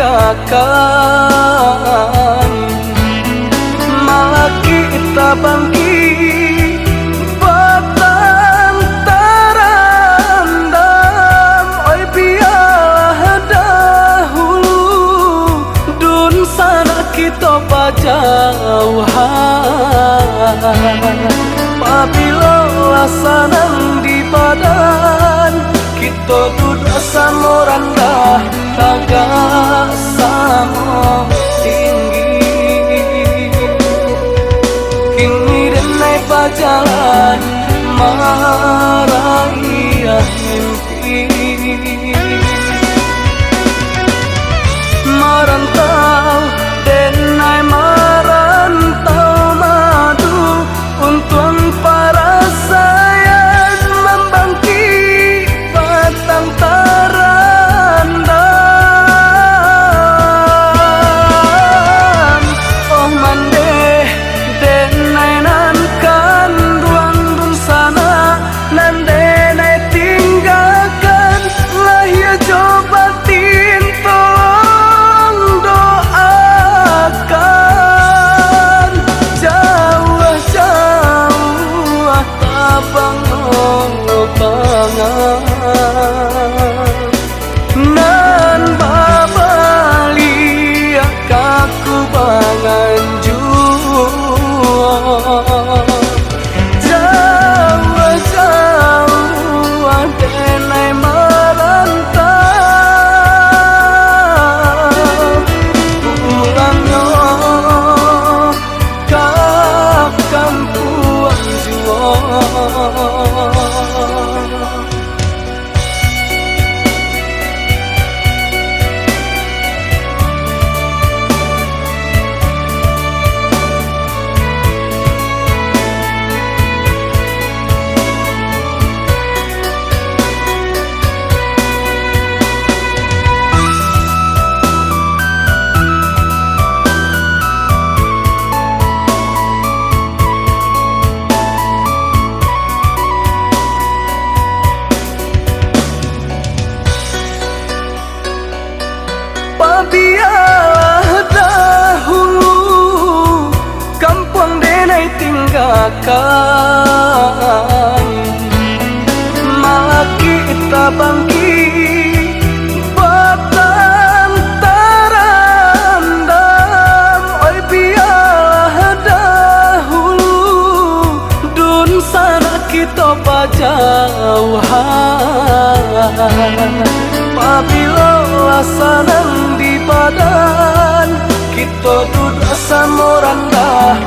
tinggalkan, malah kita bangkit batang terendam. Oi biarlah dahulu dun sana kita berjauhan. Apabila lasanan di badan kita duduk sama rendah, agak sama tinggi. Kini dan naik berjalan meraih mimpi, merantau dan naik merantau madu untuk para sayang membangkit batang terendam. Oh mande den nai nan kan ruang dun sana, nan den nai tinggalkan lahir coba tolong doakan. Jauh-jauh tabang bangan nan babali kaku bangan jua. Jauh-jauh denai merantau, pulangnya ke kampung jua. Biarlah dahulu kampung denai tinggalkan, malah kita bangkit batang terendam. Oi biarlah dahulu dun sana kita berjauhan. Apabila lasanan di badan kita duduk sama rendah,